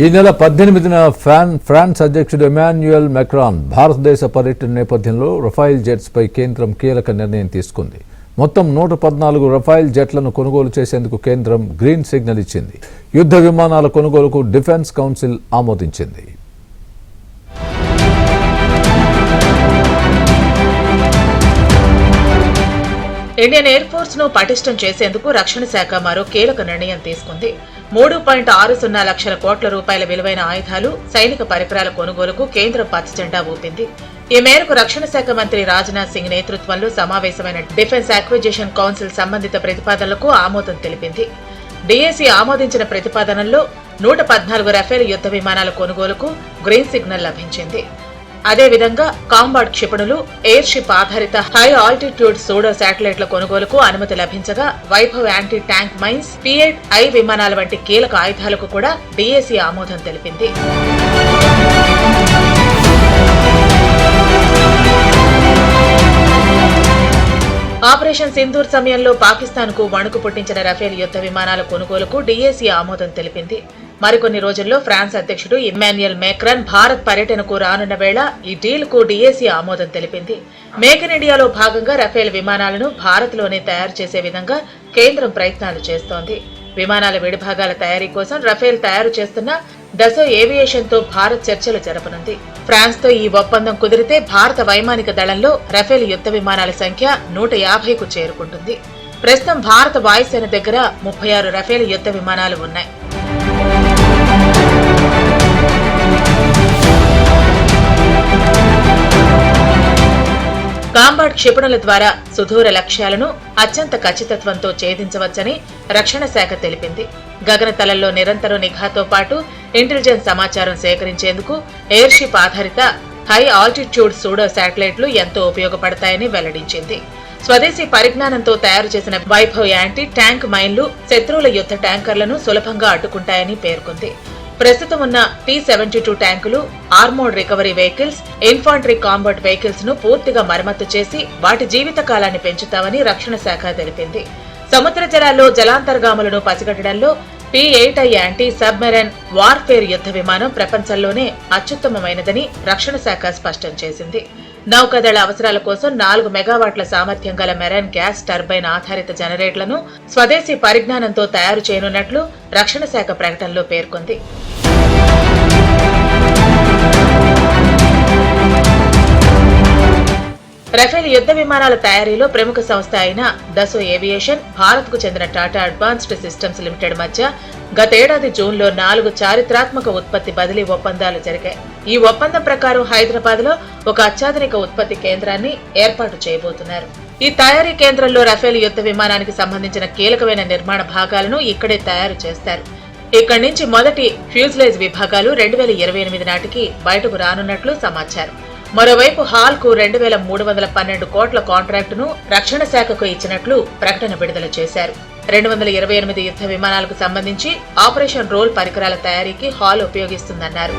ఈ నెల 18న ఫ్రాన్స్ అధ్యక్షుడు ఎమాన్యుయల్ మెక్రాన్ భారతదేశ పర్యటన నేపథ్యంలో రఫైల్ జెట్స్ పై కేంద్రం కీలక నిర్ణయం తీసుకుంది. మొత్తం 114 రఫైల్ జెట్లను కొనుగోలు చేసేందుకు కేంద్రం గ్రీన్ సిగ్నల్ ఇచ్చింది. యుద్ధ విమానాల కొనుగోలుకు డిఫెన్స్ కౌన్సిల్ ఆమోదించింది. ఇండియన్ ఎయిర్ ఫోర్స్ ను పటిష్టం చేసేందుకు రక్షణ శాఖ మరో కీలక నిర్ణయం తీసుకుంది. 3.60 లక్షల కోట్ల రూపాయల విలువైన ఆయుధాలు, సైనిక పరికరాల కొనుగోలుకు కేంద్రం పచ్చజెండా ఊపింది. ఈ మేరకు రక్షణ శాఖ మంత్రి రాజ్నాథ్ సింగ్ నేతృత్వంలో సమావేశమైన డిఫెన్స్ అక్విజిషన్ కౌన్సిల్ సంబంధిత ప్రతిపాదనలకు ఆమోదం తెలిపింది. డీఏసీ ఆమోదించిన ప్రతిపాదనల్లో 114 రఫేల్ యుద్ధ విమానాల కొనుగోలుకు గ్రీన్ సిగ్నల్ లభించింది. అదేవిధంగా కాంబాట్ క్షిపణులు, ఎయిర్ షిప్ ఆధారిత హై ఆల్టిట్యూడ్ సూడో శాటిలైట్ల కొనుగోలుకు అనుమతి లభించగా Vaibhav anti tank mines, P-8I విమానాల వంటి కీలక ఆయుధాలకు కూడా డీఏసీ ఆమోదం తెలిపింది. ఆపరేషన్ సింధూర్ సమయంలో పాకిస్తాన్ కు వణుకు పుట్టించిన రఫేల్ యుద్ధ విమానాల కొనుగోలుకు డీఏసీ ఆమోదం తెలిపింది. మరికొన్ని రోజుల్లో ఫ్రాన్స్ అధ్యక్షుడు ఇమ్మాన్యుయల్ మేక్రాన్ భారత్ పర్యటనకు రానున్న వేళ ఈ డీల్ కు డీఏసీ ఆమోదం తెలిపింది. మేక్ ఇన్ ఇండియాలో భాగంగా రఫేల్ విమానాలను భారత్ లోనే తయారు చేసే విధంగా కేంద్రం ప్రయత్నాలు చేస్తోంది. విమానాల విడిభాగాల తయారీ కోసం రఫేల్ తయారు చేస్తున్న డసో ఏవియేషన్ తో భారత్ చర్చలు జరపనుంది. ఫ్రాన్స్ తో ఈ ఒప్పందం కుదిరితే భారత వైమానిక దళంలో రఫేల్ యుద్ధ విమానాల సంఖ్య 150కు చేరుకుంటుంది. ప్రస్తుతం భారత వాయుసేన దగ్గర 36 రఫేల్ యుద్ధ విమానాలు ఉన్నాయి. కాంబాట్ క్షిపణుల ద్వారా సుదూర లక్ష్యాలను అత్యంత ఖచ్చితత్వంతో ఛేదించవచ్చని రక్షణ శాఖ తెలిపింది. గగనతలంలో నిరంతర నిఘాతో పాటు ఇంటెలిజెన్స్ సమాచారం సేకరించేందుకు ఎయిర్ షిప్ ఆధారిత హై ఆల్టిట్యూడ్ సూడో శాటిలైట్లు ఎంతో ఉపయోగపడతాయని వెల్లడించింది. స్వదేశీ పరిజ్ఞానంతో తయారు చేసిన వైభవ్ యాంటీ ట్యాంక్ మైన్లు శత్రువుల యుద్ధ ట్యాంకర్లను సులభంగా అడ్డుకుంటాయని పేర్కొంది. ప్రస్తుతం ఉన్న T-72 ట్యాంకులు, armoured recovery vehicles, infantry combat vehicles ను పూర్తిగా మరమ్మతు చేసి వాటి జీవిత కాలాన్ని పెంచుతామని రక్షణ శాఖ తెలిపింది. సముద్ర జలాల్లో జలాంతర్గాములను పసిగట్టడంలో P-8I యాంటీ సబ్మెరైన్ వార్ఫేర్ యుద్ధ విమానం ప్రపంచంలోనే అత్యుత్తమమైనదని రక్షణ శాఖ స్పష్టం చేసింది. నౌకాదళ అవసరాల కోసం 4 మెగావాట్ల సామర్థ్యం గల మెరైన్ గ్యాస్ టర్బైన్ ఆధారిత జనరేటర్లను స్వదేశీ పరిజ్ఞానంతో తయారు చేయనున్నట్లు రక్షణ శాఖ ప్రకటనలో పేర్కొంది. రఫేల్ యుద్ధ విమానాల తయారీలో ప్రముఖ సంస్థ అయిన దసో ఏవియేషన్, భారత్ కు చెందిన టాటా అడ్వాన్స్డ్ సిస్టమ్స్ లిమిటెడ్ మధ్య గతేడాది జూన్లో 4 చారిత్రాత్మక ఉత్పత్తి బదిలీ ఒప్పందాలు జరిగాయి. ఈ ఒప్పందం ప్రకారం హైదరాబాద్ లో ఒక అత్యాధునిక ఉత్పత్తి కేంద్రాన్ని ఏర్పాటు చేయబోతున్నారు. ఈ తయారీ కేంద్రంలో రఫేల్ యుద్ధ విమానానికి సంబంధించిన కీలకమైన నిర్మాణ భాగాలను ఇక్కడే తయారు చేస్తారు. ఇక్కడి నుంచి మొదటి ఫ్యూజ్లేజ్ విభాగాలు 2028 నాటికి బయటకు రానున్నట్లు సమాచారం. మరోవైపు హాల్ కు 2312 కోట్ల కాంట్రాక్టును రక్షణ శాఖకు ఇచ్చినట్లు ప్రకటన విడుదల చేశారు. 228 యుద్ధ విమానాలకు సంబంధించి ఆపరేషన్ రోల్ పరికరాల తయారీకి హాల్ ఉపయోగిస్తుందన్నారు.